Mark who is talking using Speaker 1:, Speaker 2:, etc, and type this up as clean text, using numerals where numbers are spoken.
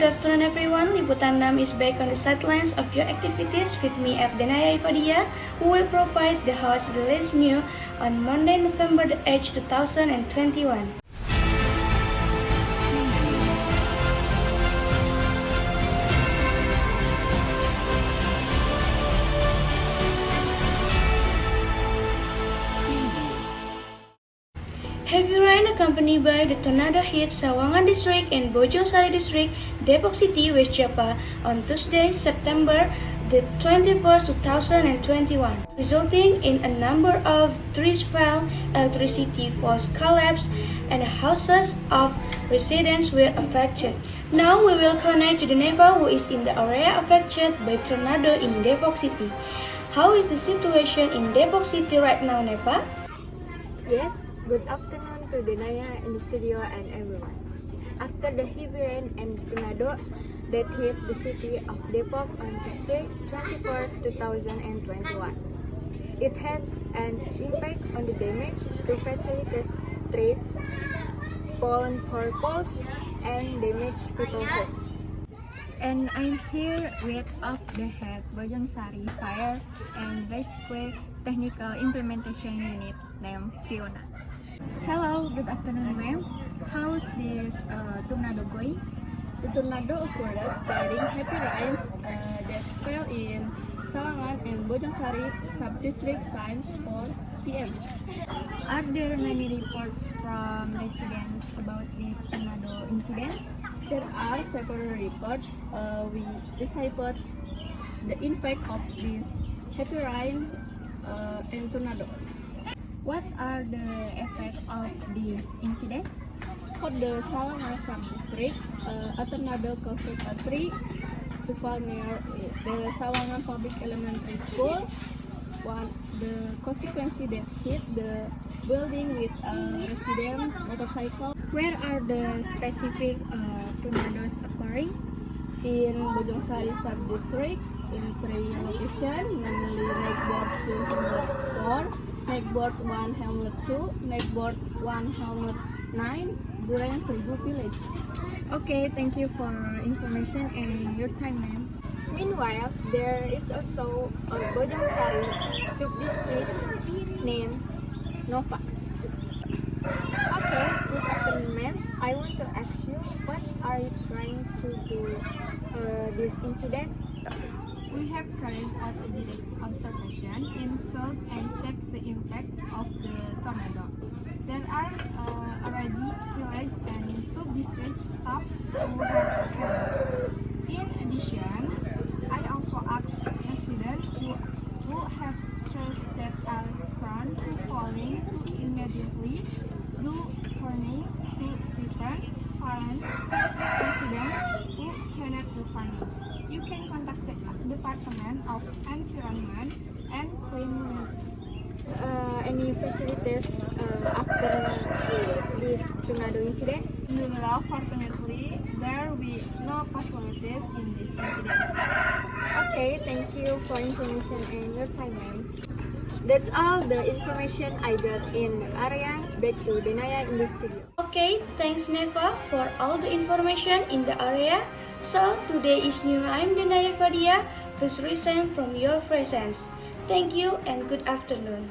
Speaker 1: good afternoon everyone. Liputan 6 is back on the sidelines of your activities with me at Denaya Ayu Fadiah, who will provide the host the latest news on Monday, November the 8th, 2021. Heavy rain accompanied by the tornado hit Sawangan District and Bojong Sari District, Depok City, West Java on Tuesday, September the 21st, 2021, resulting in a number of trees fell, electricity poles collapsed, and houses of residents were affected. Now we will connect to the Neva, who is in the area affected by tornado in Depok City. How is the situation in Depok City right now, Neva?
Speaker 2: Yes, good afternoon to Denaya in the studio and everyone. After the heavy rain and tornado that hit the city of Depok on Tuesday, 21st, 2021, it had an impact on the damage to facilities, trees, fallen power poles, and damaged people's homes. And I'm here with of the head Bojong Sari Fire and Rescue Technical Implementation Unit named Viona. Hello, good afternoon, ma'am. How's this tornado going?
Speaker 3: The tornado occurred during heavy rains that fell in Sawangan and Bojong Sari sub-district since 4 p.m.
Speaker 2: Are there many reports from residents about this tornado incident?
Speaker 3: There are several reports. We deciphered the impact of this heavy rain and tornado.
Speaker 2: What are the effects of this incident?
Speaker 3: For the Sawangan sub-district, a tornado caused a tree to fall near the Sawangan Public Elementary School. The consequence that hit the building with a resident motorcycle.
Speaker 2: Where are the specific tornadoes occurring?
Speaker 3: In Bojong Sari sub-district in 3 locations, namely Neighborhood 2 Hamlet 4, Neighborhood 1 Hamlet 2, Neighborhood 1 Hamlet 9, Duren Seribu Village.
Speaker 2: Okay, thank you for information and your time, ma'am.
Speaker 4: Meanwhile, there is also a Bojong Sari sub-district named Nova. Okay, good afternoon, ma'am. I want to ask you, what are you trying to do this incident?
Speaker 5: We have carried out a direct observation in field and checked the impact of the tornado. There are already village and sub-district staff who have come. In addition, I also asked residents who have trees that are prone to falling to immediately do warning to return fallen trees residents who cannot do farming. You can contact the Department of Environment and Cleanliness.
Speaker 4: Any facilities after this tornado incident?
Speaker 5: Alhamdulillah, fortunately, there will be no casualties in this incident.
Speaker 4: Okay, thank you for information and your time, ma'am. That's all the information I got in the area. Back to Denaya in the studio.
Speaker 1: Okay, thanks Neva for all the information in the area. So today is new. I'm Denaya Fadiah. Please resign from your presence. Thank you and good afternoon.